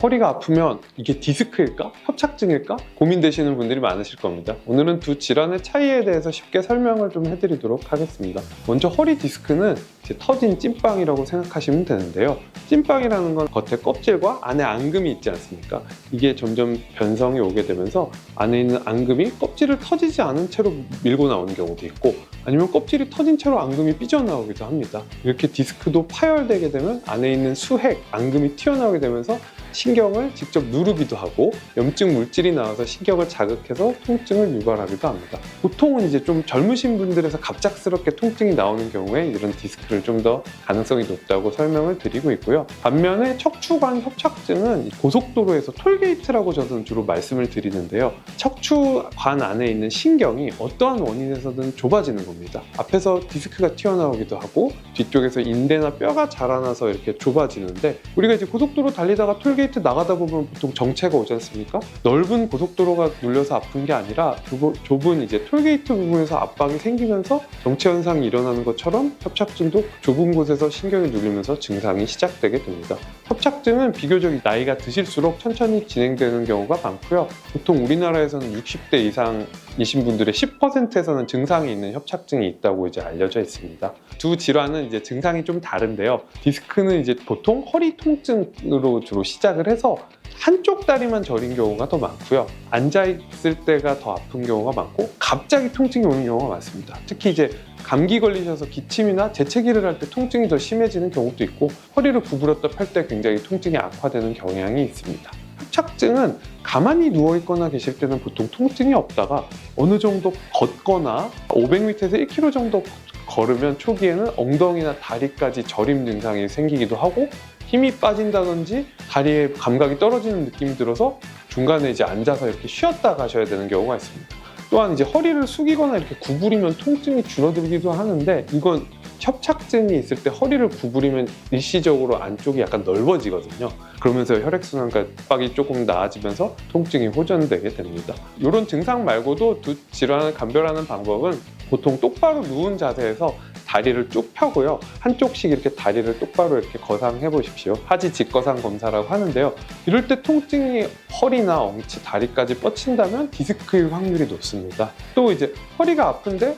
허리가 아프면 이게 디스크일까? 협착증일까? 고민되시는 분들이 많으실 겁니다. 오늘은 두 질환의 차이에 대해서 쉽게 설명을 좀 해드리도록 하겠습니다. 먼저 허리 디스크는 이제 터진 찐빵이라고 생각하시면 되는데요. 찐빵이라는 건 겉에 껍질과 안에 앙금이 있지 않습니까? 이게 점점 변성이 오게 되면서 안에 있는 앙금이 껍질을 터지지 않은 채로 밀고 나오는 경우도 있고, 아니면 껍질이 터진 채로 앙금이 삐져나오기도 합니다. 이렇게 디스크도 파열되게 되면 안에 있는 수핵, 앙금이 튀어나오게 되면서 신경을 직접 누르기도 하고 염증 물질이 나와서 신경을 자극해서 통증을 유발하기도 합니다. 보통은 이제 좀 젊으신 분들에서 갑작스럽게 통증이 나오는 경우에 이런 디스크를 좀 더 가능성이 높다고 설명을 드리고 있고요. 반면에 척추관 협착증은 고속도로에서 톨게이트라고 저는 주로 말씀을 드리는데요. 척추관 안에 있는 신경이 어떠한 원인에서든 좁아지는 겁니다. 앞에서 디스크가 튀어나오기도 하고 뒤쪽에서 인대나 뼈가 자라나서 이렇게 좁아지는데, 우리가 이제 고속도로 달리다가 톨게이트 나가다 보면 보통 정체가 오지 않습니까? 넓은 고속도로가 눌려서 아픈 게 아니라 좁은 이제 톨게이트 부분에서 압박이 생기면서 정체 현상이 일어나는 것처럼 협착증도 좁은 곳에서 신경이 눌리면서 증상이 시작되게 됩니다. 협착증은 비교적 나이가 드실수록 천천히 진행되는 경우가 많고요. 보통 우리나라에서는 60대 이상이신 분들의 10%에서는 증상이 있는 협착증이 있다고 이제 알려져 있습니다. 두 질환은 이제 증상이 좀 다른데요. 디스크는 이제 보통 허리 통증으로 주로 시작을 해서 한쪽 다리만 저린 경우가 더 많고요. 앉아있을 때가 더 아픈 경우가 많고 갑자기 통증이 오는 경우가 많습니다. 특히 이제 감기 걸리셔서 기침이나 재채기를 할 때 통증이 더 심해지는 경우도 있고, 허리를 구부렸다 펼 때 굉장히 통증이 악화되는 경향이 있습니다. 협착증은 가만히 누워있거나 계실 때는 보통 통증이 없다가 어느 정도 걷거나 500m에서 1km 정도 걸으면 초기에는 엉덩이나 다리까지 저림 증상이 생기기도 하고, 힘이 빠진다든지 다리에 감각이 떨어지는 느낌이 들어서 중간에 이제 앉아서 이렇게 쉬었다 가셔야 되는 경우가 있습니다. 또한 이제 허리를 숙이거나 이렇게 구부리면 통증이 줄어들기도 하는데, 이건 협착증이 있을 때 허리를 구부리면 일시적으로 안쪽이 약간 넓어지거든요. 그러면서 혈액순환과 압박이 조금 나아지면서 통증이 호전되게 됩니다. 이런 증상 말고도 두 질환을 감별하는 방법은 보통 똑바로 누운 자세에서 다리를 쭉 펴고요. 한쪽씩 이렇게 다리를 똑바로 이렇게 거상해 보십시오. 하지 직거상 검사라고 하는데요. 이럴 때 통증이 허리나 엉치, 다리까지 뻗친다면 디스크일 확률이 높습니다. 또 이제 허리가 아픈데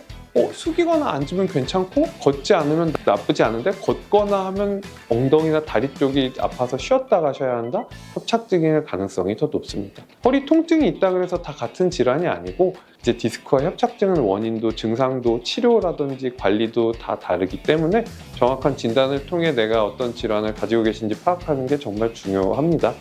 숙이거나 앉으면 괜찮고 걷지 않으면 나쁘지 않은데 걷거나 하면 엉덩이나 다리 쪽이 아파서 쉬었다 가셔야 한다? 협착증일 가능성이 더 높습니다. 허리 통증이 있다 그래서 다 같은 질환이 아니고, 이제 디스크와 협착증은 원인도 증상도 치료라든지 관리도 다 다르기 때문에 정확한 진단을 통해 내가 어떤 질환을 가지고 계신지 파악하는 게 정말 중요합니다.